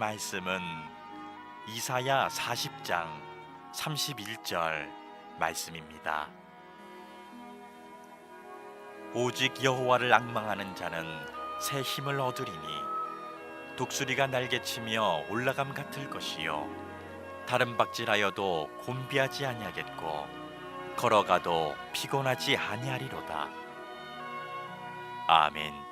말씀은 이사야 40장 31절 말씀입니다. 오직 여호와를 앙망하는 자는 새 힘을 얻으리니 독수리가 날개치며 올라감 같을 것이요 다른 박질하여도 곤비하지 아니하겠고 걸어가도 피곤하지 아니하리로다. 아멘.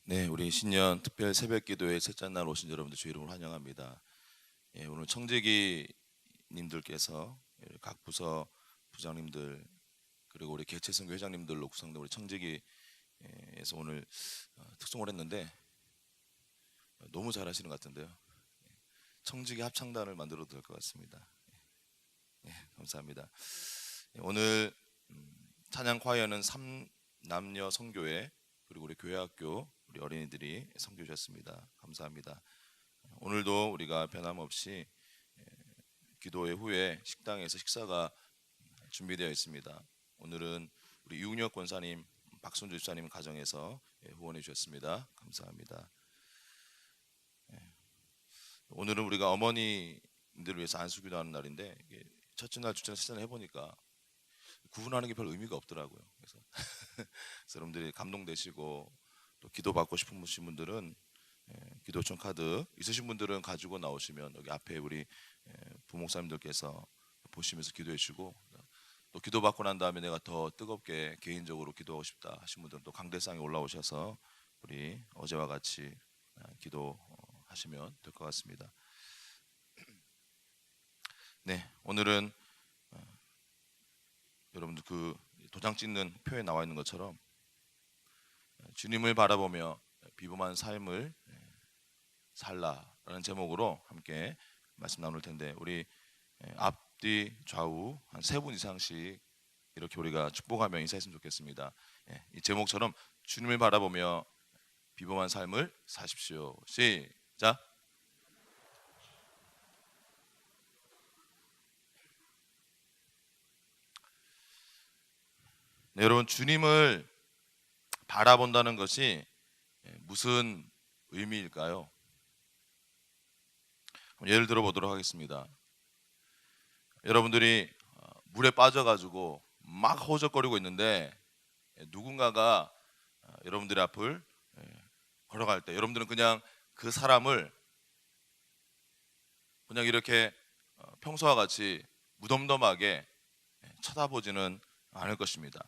네, 우리 신년 특별 새벽기도회 셋째 날 오신 여러분들 주의 이름으로 환영합니다. 오늘 청재기님들께서 각 부서 부장님들 그리고 우리 개체선교 회장님들로 구성된 우리 청재기에서 오늘 특송을 했는데 너무 잘하시는 것 같은데요. 청재기 합창단을 만들어도 될 것 같습니다. 감사합니다. 오늘 찬양 과외는 3남녀 성교회 그리고 우리 교회학교 우리 어린이들이 섬겨 주셨습니다. 감사합니다. 오늘도 우리가 변함없이 기도회 후에 식당에서 식사가 준비되어 있습니다. 오늘은 우리 유은혁 권사님, 박순주 집사님 가정에서 후원해 주셨습니다. 감사합니다. 오늘은 우리가 어머니들을 위해서 안수기도하는 날인데 첫째 날, 둘째 날, 셋째 날 해보니까 구분하는 게 별 의미가 없더라고요. 그래서 여러분들이 감동되시고 또 기도받고 싶은 분들은 기도청 카드 있으신 분들은 가지고 나오시면 여기 앞에 우리 부목사님들께서 보시면서 기도해 주시고 또 기도받고 난 다음에 내가 더 뜨겁게 개인적으로 기도하고 싶다 하신 분들은 또 강대상에 올라오셔서 우리 어제와 같이 기도하시면 될 것 같습니다. 네, 오늘은 여러분들 그 도장 찍는 표에 나와 있는 것처럼 주님을 바라보며 비범한 삶을 살라라는 제목으로 함께 말씀 나눌 텐데 우리 앞뒤 좌우 한 3분 이상씩 이렇게 우리가 축복하며 인사했으면 좋겠습니다. 이 제목처럼 주님을 바라보며 비범한 삶을 사십시오. 시작. 네, 여러분 주님을 바라본다는 것이 무슨 의미일까요? 예를 들어 보도록 하겠습니다. 여러분들이 물에 빠져가지고 막 허우적거리고 있는데 누군가가 여러분들의 앞을 걸어갈 때 여러분들은 그냥 그 사람을 그냥 이렇게 평소와 같이 무덤덤하게 쳐다보지는 않을 것입니다.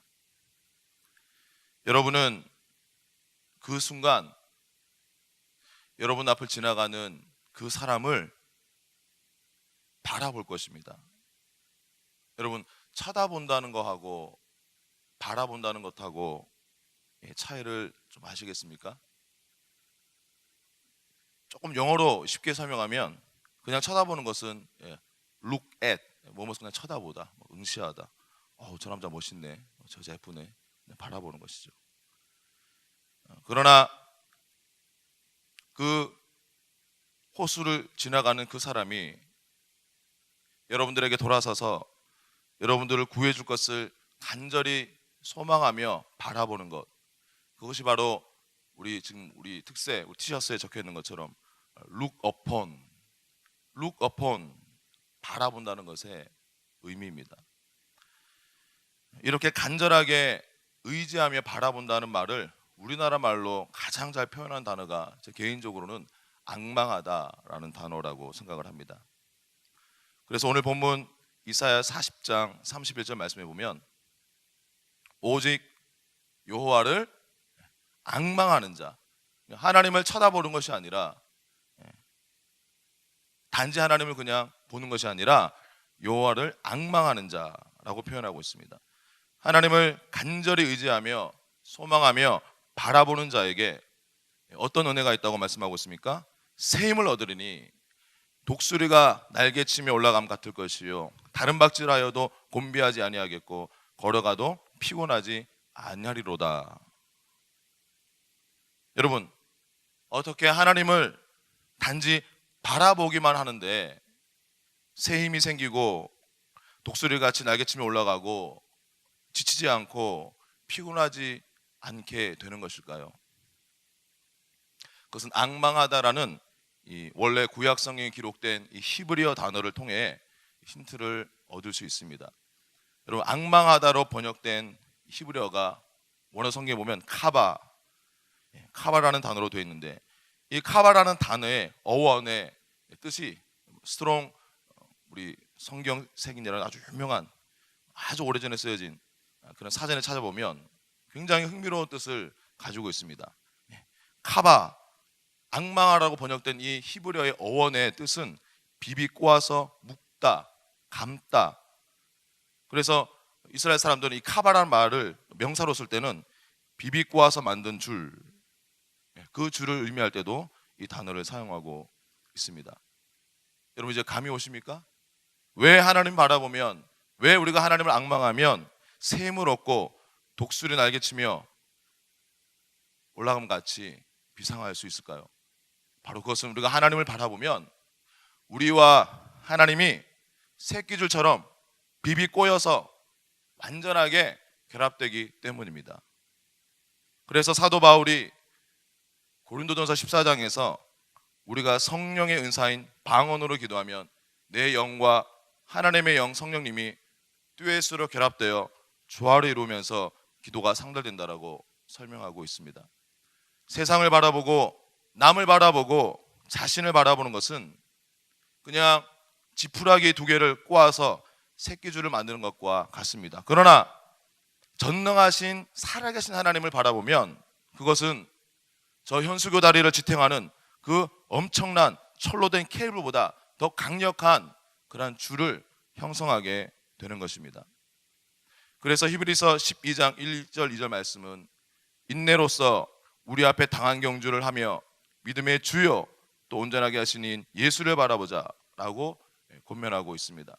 여러분은 그 순간 여러분 앞을 지나가는 그 사람을 바라볼 것입니다. 여러분 쳐다본다는 거하고 바라본다는 것하고 차이를 좀 아시겠습니까? 조금 영어로 쉽게 설명하면 그냥 쳐다보는 것은 look at, 뭐뭐서 그냥 쳐다보다, 응시하다. 저 남자 멋있네, 저 여자 예쁘네, 바라보는 것이죠. 그러나 그 호수를 지나가는 그 사람이 여러분들에게 돌아서서 여러분들을 구해줄 것을 간절히 소망하며 바라보는 것, 그것이 바로 우리 지금 우리 특세 우리 티셔츠에 적혀 있는 것처럼 look upon 바라본다는 것의 의미입니다. 이렇게 간절하게 의지하며 바라본다는 말을 우리나라 말로 가장 잘 표현한 단어가 제 개인적으로는 앙망하다라는 단어라고 생각을 합니다. 그래서 오늘 본문 이사야 40장 31절 말씀해 보면 오직 여호와를 앙망하는 자, 하나님을 쳐다보는 것이 아니라 단지 하나님을 그냥 보는 것이 아니라 여호와를 앙망하는 자라고 표현하고 있습니다. 하나님을 간절히 의지하며 소망하며 바라보는 자에게 어떤 은혜가 있다고 말씀하고 있습니까? 새 힘을 얻으리니 독수리가 날개치며 올라감 같을 것이요 다른 박질하여도 곤비하지 아니하겠고 걸어가도 피곤하지 아니하리로다. 여러분 어떻게 하나님을 단지 바라보기만 하는데 새 힘이 생기고 독수리같이 날개치며 올라가고 지치지 않고 피곤하지 않게 되는 것일까요? 그것은 앙망하다라는 이 원래 구약 성경에 기록된 이 히브리어 단어를 통해 힌트를 얻을 수 있습니다. 여러분, 앙망하다로 번역된 히브리어가 원어 성경에 보면 카바라는 단어로 되어 있는데, 이 카바라는 단어의 어원의 뜻이 스트롱, 우리 성경 색인이라는 아주 유명한, 아주 오래전에 쓰여진 그런 사전에 찾아보면 굉장히 흥미로운 뜻을 가지고 있습니다. 카바, 앙망하라고 번역된 이 히브리어의 어원의 뜻은 비비 꼬아서 묶다, 감다. 그래서 이스라엘 사람들은 이 카바라는 말을 명사로 쓸 때는 비비 꼬아서 만든 줄, 그 줄을 의미할 때도 이 단어를 사용하고 있습니다. 여러분, 이제 감이 오십니까? 왜 하나님 바라보면, 왜 우리가 하나님을 앙망하면 샘을 얻고 독수리 날개치며 올라감 같이 비상할 수 있을까요? 바로 그것은 우리가 하나님을 바라보면 우리와 하나님이 새끼줄처럼 비비 꼬여서 완전하게 결합되기 때문입니다. 그래서 사도 바울이 고린도전서 14장에서 우리가 성령의 은사인 방언으로 기도하면 내 영과 하나님의 영 성령님이 듀엣으로 결합되어 조화를 이루면서 기도가 상달된다라고 설명하고 있습니다. 세상을 바라보고 남을 바라보고 자신을 바라보는 것은 그냥 지푸라기 두 개를 꼬아서 새끼줄을 만드는 것과 같습니다. 그러나 전능하신 살아계신 하나님을 바라보면 그것은 저 현수교 다리를 지탱하는 그 엄청난 철로 된 케이블보다 더 강력한 그러한 줄을 형성하게 되는 것입니다. 그래서 히브리서 12장 1절 2절 말씀은 인내로서 우리 앞에 당한 경주를 하며 믿음의 주요 또 온전하게 하시는 예수를 바라보자 라고 권면하고 있습니다.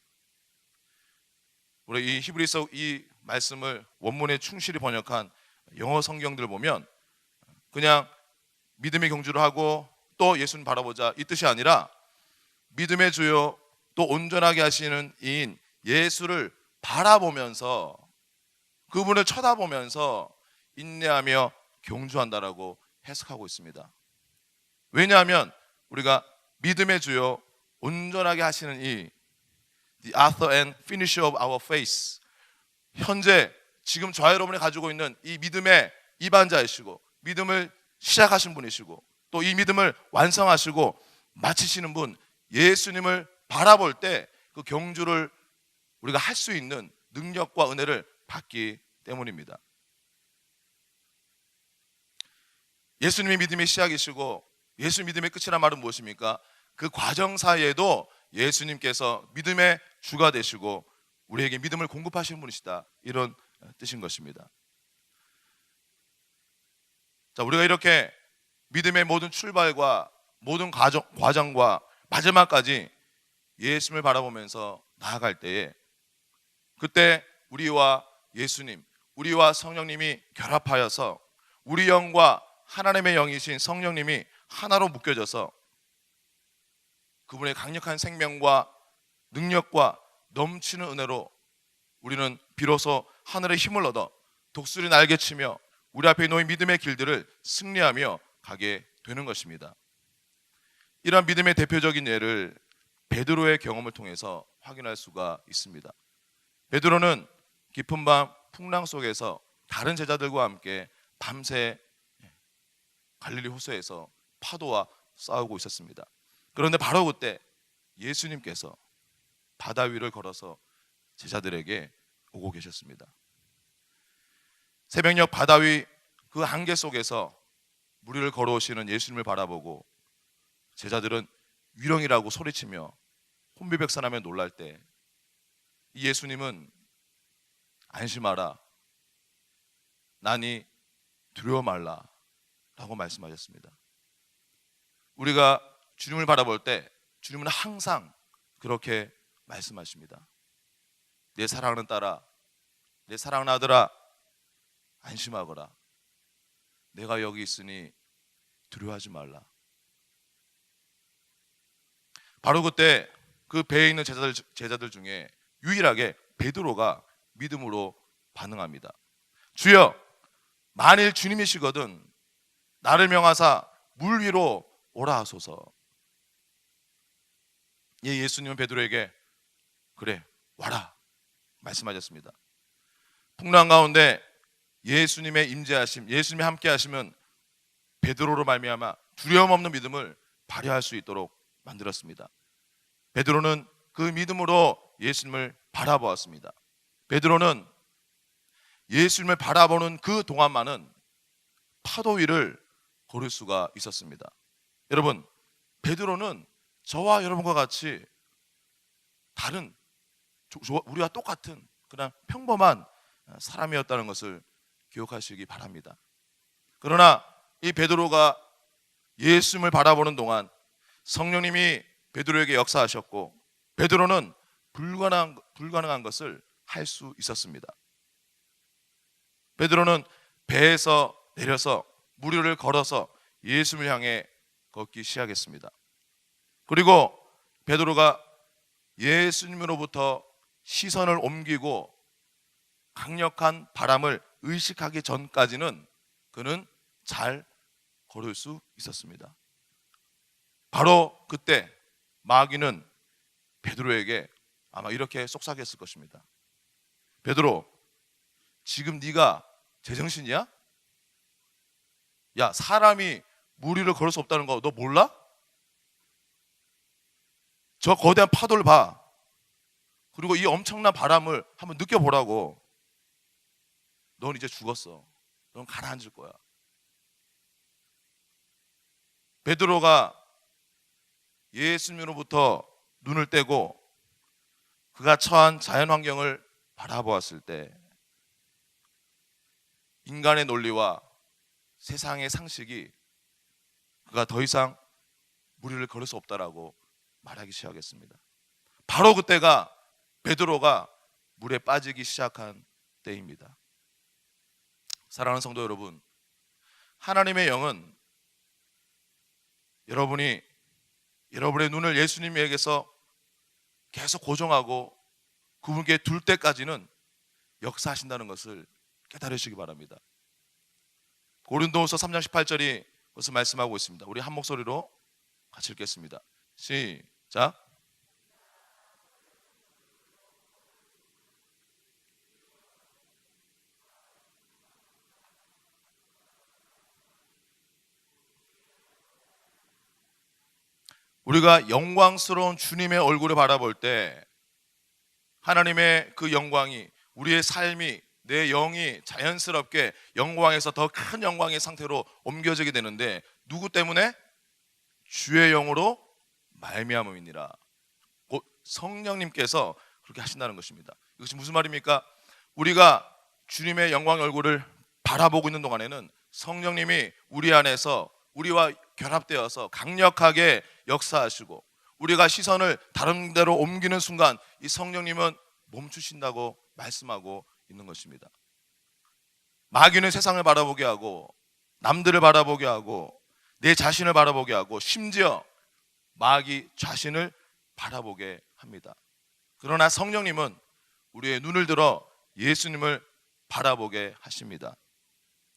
우리 이 히브리서 이 말씀을 원문에 충실히 번역한 영어 성경들 보면 그냥 믿음의 경주를 하고 또 예수를 바라보자 이 뜻이 아니라 믿음의 주요 또 온전하게 하시는 이인 예수를 바라보면서, 그분을 쳐다보면서 인내하며 경주한다라고 해석하고 있습니다. 왜냐하면 우리가 믿음의 주요 온전하게 하시는 이 The author and finisher of our faith, 현재 지금 저와 여러분이 가지고 있는 이 믿음의 이반자이시고 믿음을 시작하신 분이시고 또 이 믿음을 완성하시고 마치시는 분 예수님을 바라볼 때 그 경주를 우리가 할 수 있는 능력과 은혜를 받기 때문입니다. 예수님이 믿음의 시작이시고 예수 믿음의 끝이란 말은 무엇입니까? 그 과정 사이에도 예수님께서 믿음의 주가 되시고 우리에게 믿음을 공급하시는 분이시다, 이런 뜻인 것입니다. 자, 우리가 이렇게 믿음의 모든 출발과 모든 과정과 마지막까지 예수님을 바라보면서 나아갈 때에 그때 우리와 예수님, 우리와 성령님이 결합하여서 우리 영과 하나님의 영이신 성령님이 하나로 묶여져서 그분의 강력한 생명과 능력과 넘치는 은혜로 우리는 비로소 하늘의 힘을 얻어 독수리 날개치며 우리 앞에 놓인 믿음의 길들을 승리하며 가게 되는 것입니다. 이러한 믿음의 대표적인 예를 베드로의 경험을 통해서 확인할 수가 있습니다. 베드로는 깊은 밤 풍랑 속에서 다른 제자들과 함께 밤새 갈릴리 호수에서 파도와 싸우고 있었습니다. 그런데 바로 그때 예수님께서 바다 위를 걸어서 제자들에게 오고 계셨습니다. 새벽녘 바다 위 그 안개 속에서 물 위를 걸어오시는 예수님을 바라보고 제자들은 위령이라고 소리치며 혼비백산하며 놀랄 때 이 예수님은 안심하라, 나니 두려워 말라 라고 말씀하셨습니다. 우리가 주님을 바라볼 때 주님은 항상 그렇게 말씀하십니다. 내 사랑하는 딸아, 내 사랑하는 아들아, 안심하거라, 내가 여기 있으니 두려워하지 말라. 바로 그때 그 배에 있는 제자들 중에 유일하게 베드로가 믿음으로 반응합니다. 주여, 만일 주님이시거든 나를 명하사 물 위로 오라 하소서. 예수님은 베드로에게 그래 와라 말씀하셨습니다. 풍랑 가운데 예수님의 임재하심, 예수님이 함께 하시면 베드로로 말미암아 두려움 없는 믿음을 발휘할 수 있도록 만들었습니다. 베드로는 그 믿음으로 예수님을 바라보았습니다. 베드로는 예수님을 바라보는 그 동안만은 파도 위를 걸을 수가 있었습니다. 여러분, 베드로는 저와 여러분과 같이 다른 우리와 똑같은 그냥 평범한 사람이었다는 것을 기억하시기 바랍니다. 그러나 이 베드로가 예수님을 바라보는 동안 성령님이 베드로에게 역사하셨고 베드로는 불가능한 것을 할 수 있었습니다. 베드로는 배에서 내려서 물 위를 걸어서 예수님을 향해 걷기 시작했습니다. 그리고 베드로가 예수님으로부터 시선을 옮기고 강력한 바람을 의식하기 전까지는 그는 잘 걸을 수 있었습니다. 바로 그때 마귀는 베드로에게 아마 이렇게 속삭였을 것입니다. 베드로, 지금 네가 제정신이야? 야, 사람이 물 위를 걸을 수 없다는 거 너 몰라? 저 거대한 파도를 봐. 그리고 이 엄청난 바람을 한번 느껴보라고. 넌 이제 죽었어. 넌 가라앉을 거야. 베드로가 예수님으로부터 눈을 떼고 그가 처한 자연 환경을 바라보았을 때 인간의 논리와 세상의 상식이 그가 더 이상 물 위를 걸을 수 없다라고 말하기 시작했습니다. 바로 그때가 베드로가 물에 빠지기 시작한 때입니다. 사랑하는 성도 여러분, 하나님의 영은 여러분의 눈을 예수님에게서 계속 고정하고 그분께 둘 때까지는 역사하신다는 것을 깨달으시기 바랍니다. 고린도후서 3장 18절이 그것을 말씀하고 있습니다. 우리 한 목소리로 같이 읽겠습니다. 시작. 우리가 영광스러운 주님의 얼굴을 바라볼 때 하나님의 그 영광이 우리의 삶이 내 영이 자연스럽게 영광에서 더 큰 영광의 상태로 옮겨지게 되는데 누구 때문에? 주의 영으로 말미암음이니라. 곧 성령님께서 그렇게 하신다는 것입니다. 이것이 무슨 말입니까? 우리가 주님의 영광의 얼굴을 바라보고 있는 동안에는 성령님이 우리 안에서 우리와 결합되어서 강력하게 역사하시고 우리가 시선을 다른 데로 옮기는 순간 이 성령님은 멈추신다고 말씀하고 있는 것입니다. 마귀는 세상을 바라보게 하고 남들을 바라보게 하고 내 자신을 바라보게 하고 심지어 마귀 자신을 바라보게 합니다. 그러나 성령님은 우리의 눈을 들어 예수님을 바라보게 하십니다.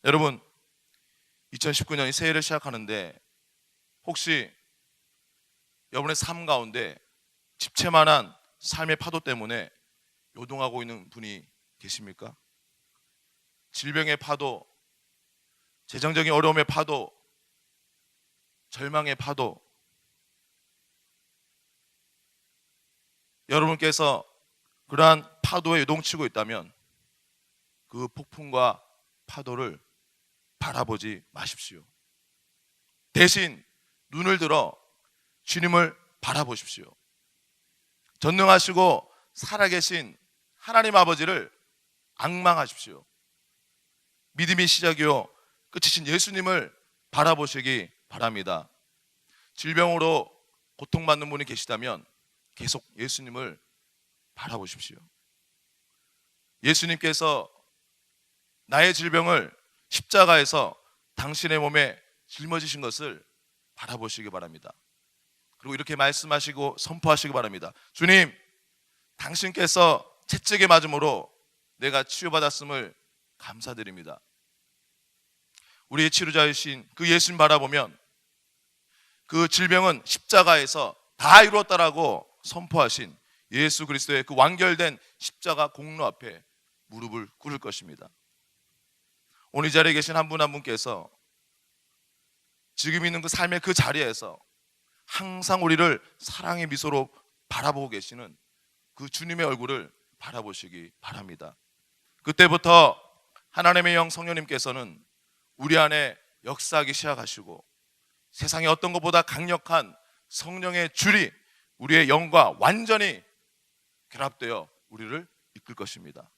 여러분, 2019년이 새해를 시작하는데 혹시 여러분의 삶 가운데 집채만한 삶의 파도 때문에 요동하고 있는 분이 계십니까? 질병의 파도, 재정적인 어려움의 파도, 절망의 파도. 여러분께서 그러한 파도에 요동치고 있다면 그 폭풍과 파도를 바라보지 마십시오. 대신 눈을 들어 주님을 바라보십시오. 전능하시고 살아계신 하나님 아버지를 앙망하십시오. 믿음의 시작이요 끝이신 예수님을 바라보시기 바랍니다. 질병으로 고통받는 분이 계시다면 계속 예수님을 바라보십시오. 예수님께서 나의 질병을 십자가에서 당신의 몸에 짊어지신 것을 바라보시기 바랍니다. 그리고 이렇게 말씀하시고 선포하시기 바랍니다. 주님, 당신께서 채찍에 맞음으로 내가 치유받았음을 감사드립니다. 우리의 치료자이신 그 예수님 바라보면 그 질병은 십자가에서 다 이루었다라고 선포하신 예수 그리스도의 그 완결된 십자가 공로 앞에 무릎을 꿇을 것입니다. 오늘 이 자리에 계신 한 분 한 분께서 지금 있는 그 삶의 그 자리에서 항상 우리를 사랑의 미소로 바라보고 계시는 그 주님의 얼굴을 바라보시기 바랍니다. 그때부터 하나님의 영 성령님께서는 우리 안에 역사하기 시작하시고 세상의 어떤 것보다 강력한 성령의 줄이 우리의 영과 완전히 결합되어 우리를 이끌 것입니다.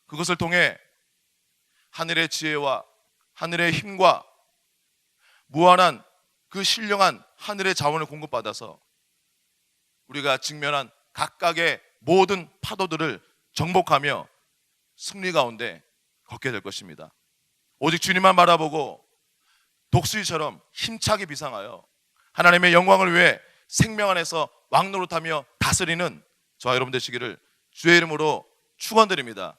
그것을 통해 하늘의 지혜와 하늘의 힘과 무한한 그 신령한 하늘의 자원을 공급받아서 우리가 직면한 각각의 모든 파도들을 정복하며 승리 가운데 걷게 될 것입니다. 오직 주님만 바라보고 독수리처럼 힘차게 비상하여 하나님의 영광을 위해 생명 안에서 왕노릇하며 다스리는 저와 여러분 되시기를 주의 이름으로 축원드립니다.